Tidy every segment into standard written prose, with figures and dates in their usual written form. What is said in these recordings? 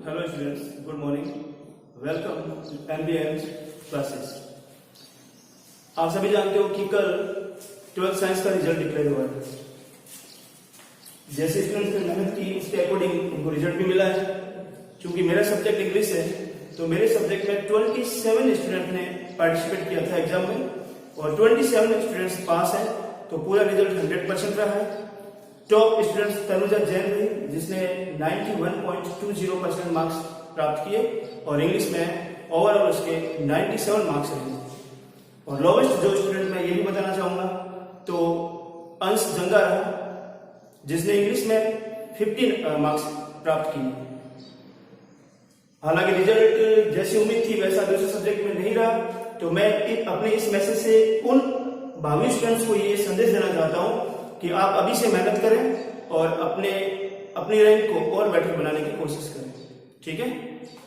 Hello students, good morning. Welcome to MBM classes. आप सभी जानते हो कि कल 12th साइंस का रिजल्ट डिक्लेयर हुआ है। जैसे स्टूडेंट्स ने मेहनत की उसके अकॉर्डिंग उनको रिजल्ट भी मिला है। क्योंकि मेरा सब्जेक्ट इंग्लिश है तो मेरे सब्जेक्ट में 27 स्टूडेंट ने पार्टिसिपेट किया था एग्जाम में और 27 स्टूडेंट्स पास हैं, तो पूरा रिजल्ट 100% रहा है। टॉप स्टूडेंट्स तनुजा जैन रही जिसने 91.20% मार्क्स प्राप्त किए और इंग्लिश में ओवरऑल उसके 97 मार्क्स रहे। और लोवेस्ट जो स्टूडेंट मैं ये भी बताना चाहूंगा तो अंश जंगा रहा जिसने इंग्लिश में 15 मार्क्स प्राप्त किए। हालांकि रिजल्ट जैसी उम्मीद थी वैसा दूसरे सब्जेक्ट में नहीं रहा, तो मैं अपने इस मैसेज से उन भावी स्टूडेंट्स को ये संदेश देना चाहता हूं कि आप अभी से मेहनत करें और अपनी रैंक को और बेटर बनाने की कोशिश करें। ठीक है,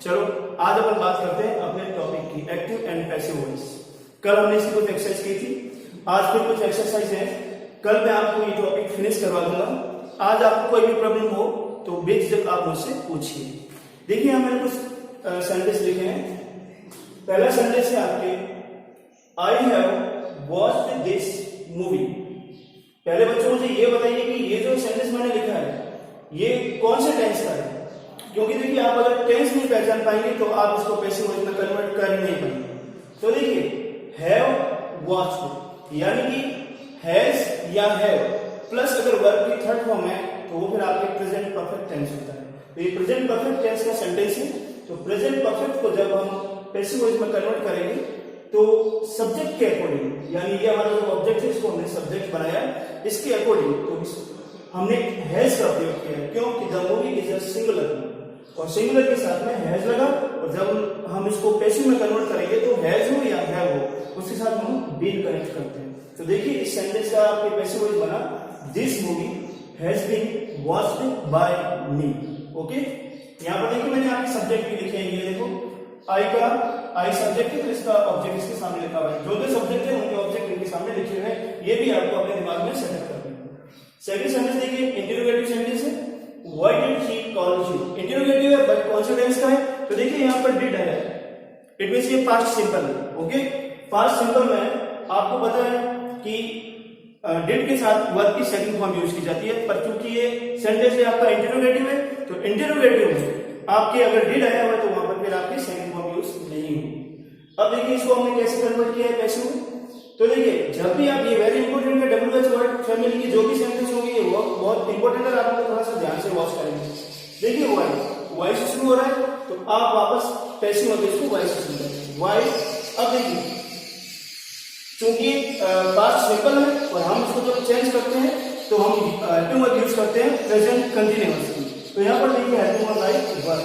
चलो आज अपन बात करते हैं अपने टॉपिक की, एक्टिव एंड पैसिव वॉइस। कल हमने इसकी कुछ एक्सरसाइज की थी, आज फिर कुछ एक्सरसाइज है। कल मैं आपको ये टॉपिक फिनिश करवा दूंगा। आज आपको कोई भी प्रॉब्लम हो तो बेझिझक आप मुझसे पूछिए। देखिए यहाँ मैंने कुछ सेंटेंस लिखे हैं। पहला सेंटेंस है आपके, I have watched this movie. पहले बच्चों मुझे ये बताइए कि ये जो सेंटेंस मैंने लिखा है ये कौन से टेंस का है, क्योंकि देखिए आप अगर टेंस नहीं पहचान पाएंगे तो आप इसको पैसिव वॉइस में कन्वर्ट कर ही नहीं पाएंगे। तो देखिए हैव वॉच्ड यानी कि हैज या हैव प्लस अगर वर्ब की थर्ड फॉर्म है तो वो फिर आपके प्रेजेंट परफेक्ट टेंस होता है। तो ये प्रेजेंट परफेक्ट टेंस का सेंटेंस है। तो प्रेजेंट परफेक्ट को जब हम पैसिव वॉइस में कन्वर्ट करेंगे तो सब्जेक्ट के अकॉर्डिंग, यानी ये हमारा जो ऑब्जेक्ट है इसको हमने सब्जेक्ट बनाया, इसके अकॉर्डिंग तो हमने हैज का प्रयोग किया है। क्यों कि the movie is a singular और सिंगुलर के साथ में हैज लगा, और जब हम इसको पैसिव में कन्वर्ट करेंगे तो हैज हो या हैव हो उसके साथ हम बीन कनेक्ट करते हैं। तो देखिए इस सेंटेंस का आपके पैसिव वॉइस बना, this movie has been watched by me. Okay, यहाँ पर देखिए मैंने आपके सब्जेक्ट भी लिखे हैं, ये देखो आई का आई सब्जेक्ट है तो इसका ऑब्जेक्ट इसके सामने लिखा हुआ है। जो जो सब्जेक्ट है उनके ऑब्जेक्ट इनके सामने लिखे हुए हैं, ये भी आपको अपने दिमाग में सेटअप करना है। सेकंड सेंटेंस देखिए, इंटरोगेटिव सेंटेंस है, why did he call you. Interrogative है बट कौन से टेंस का है, तो देखिए यहाँ पर डिड है, इट मींस ये पास्ट सिंपल है। ओके, पास्ट सिंपल में आपको पता है कि डिड के साथ वर्ब की सेकंड फॉर्म यूज की जाती है, पर चूंकि ये सेंटेंस है आपका इंटरोगेटिव है तो इंटरोगेटिव में आपके अगर डिड आया हुआ तो वहां पर फिर आपकी सेकंड फॉर्म यूज नहीं होगी। अब देखिए इसको हमने कैसे कन्वर्ट किया है पैसिव। तो देखिए जब भी आप ये वेरी इंपॉर्टेंट है WH वर्ड फैमिली की जो भी सेंटेंस होगी वो बहुत इंपॉर्टेंट है, आप थोड़ा सा ध्यान से वॉच करेंगे। देखिए वाई से शुरू हो रहा है तो आप वापस पैसिव होते इसको वाई से शुरू करेंगे, वाई। अब देखिए चूंकि पास्ट सिंपल है और हम इसको जब चेंज करते हैं तो हम हेल्पिंग वर्ब यूज करते हैं प्रेजेंट कंटिन्यूअस की। तो यहाँ पर देखिए helping verb like verb,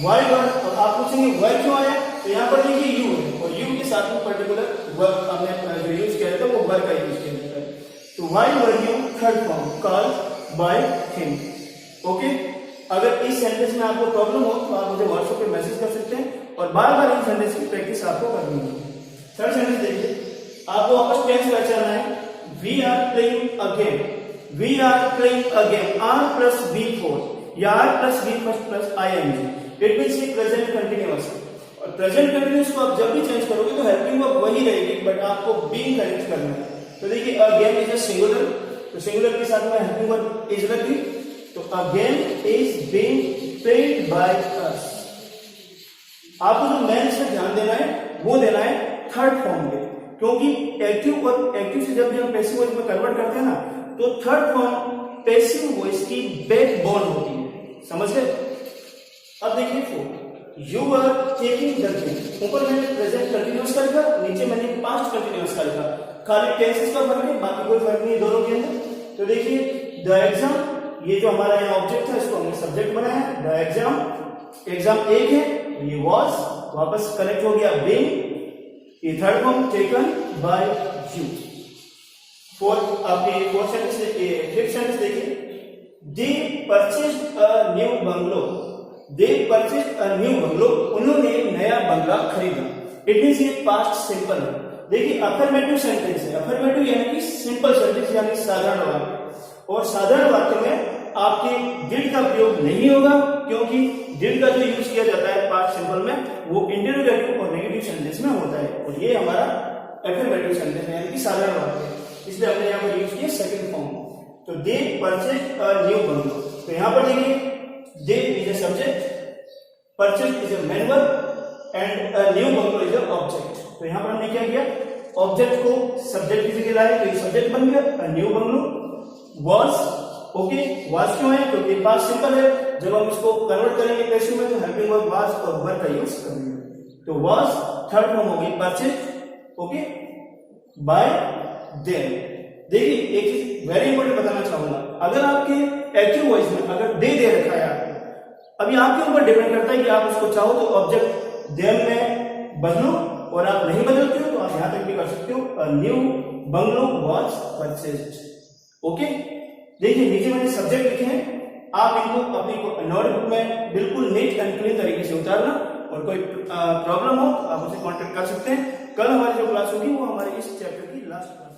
why word. अब आप पूछेंगे वाई क्यों आया, तो यहाँ पर देखिए यू है और यू के साथ में पर्टिकुलर वर्ब हमने जो यूज किया था वो वर्ब का यूज किया जाता है। तो why were you third form called by him. Okay, अगर इस सेंटेंस में आपको प्रॉब्लम हो तो आप मुझे व्हाट्सएप पे मैसेज कर सकते हैं और बार बार इन सेंटेंस की प्रैक्टिस आपको करनी होगी। थर्ड सेंटेंस देखिए, आपको वापस टेंस पहचानना है, we are playing a game. We are playing a game, R plus B four या R plus B first plus ING, it means ये प्रेजेंट कंटिन्यूअस है। और प्रेजेंट कंटिन्यूअस को आप जब भी चेंज करोगे तो हेल्पिंग वर्ब वही रहेगी बट आपको बीइंग कनेक्ट करना है। तो देखिए a game is a singular, तो सिंगुलर के साथ में हेल्पिंग वर्ब इज लगी, तो a game is being played by us. आपको जो मेन इसमें ध्यान देना है वो देना है थर्ड फॉर्म में, क्योंकि एक्टिव और एक्टिव से जब भी हम पैसिव वॉइस में कन्वर्ट करते हैं ना तो थर्ड फॉर्म पैसिव वॉइस की बैकबोन होती है, समझ गए। अब देखिए you are taking the game, ऊपर मैंने प्रेजेंट कंटिन्यूअस का लिखा, नीचे मैंने पास्ट कंटिन्यूअस का लिखा, खाली टेंसेस का फर्क है, बाकी कोई फर्क नहीं है दोनों के अंदर। तो देखिए द एग्जाम, ये जो हमारा यहाँ ऑब्जेक्ट है इसको हमने सब्जेक्ट बनाया, द एग्जाम, एग्जाम एक है, ये वाज वापस कनेक्ट हो गया बीइंग, ये third form taken by you. Fourth आपके फोर्थ सेंटेंस देखिए, फिफ्थ सेंटेंस देखिए, they purchased a new bungalow. They purchased a new bungalow, उन्होंने नया बंगला खरीदा। इट मींस ये पास्ट सिंपल है। देखिए अफर्मेटिव सेंटेंस है, अफर्मेटिव यानी कि सिंपल सेंटेंस यानी साधारण वाक्य, और साधारण वाक्य में आपके डिड का प्रयोग नहीं होगा, क्योंकि डिड का जो यूज किया जाता है पास्ट सिंपल में वो इंटरोगेटिव और नेगेटिव सेंटेंस में होता है, और ये हमारा एफर्मेटिव सेंटेंस है, यानी कि साधारण वाक्य है, इसलिए हमने यहाँ पर यूज किया सेकंड फॉर्म। तो they purchase a new bungalow, तो यहाँ पर देखिए they is a subject, purchase is a main verb and a new bungalow is a object. तो यहाँ पर हमने क्या किया, ऑब्जेक्ट को सब्जेक्ट की जगह लाए, तो ये सब्जेक्ट बन गया, अ new bungalow. Was, okay, was क्यों है, क्योंकि पास्ट सिंपल है, जब हम इसको कन्वर्ट करेंगे पैसिव में तो हेल्पिंग वर्ब वॉज और वर का यूज करेंगे। तो वॉज थर्ड फॉर्म होगी परचेज, ओके, बाय देम। देखिए एक चीज वेरी इंपॉर्टेंट बताना चाहूंगा, अगर आपके एक्टिव वॉइस में अगर दे रखा है आपको, अभी आपके ऊपर डिपेंड करता है कि आप उसको चाहो तो ऑब्जेक्ट देम में बदलो, और आप नहीं बदलते हो तो आप यहां तक भी कर सकते हो, अ new bungalow was purchased, okay. देखिए नीचे मैंने सब्जेक्ट लिखे हैं, आप इनको अपनी नोटबुक में बिल्कुल नीट एंड क्लीन तरीके से उतारना, और कोई प्रॉब्लम हो तो आप मुझे कांटेक्ट कर सकते हैं। कल हमारी जो क्लास होगी वो हमारे इस चैप्टर की लास्ट क्लास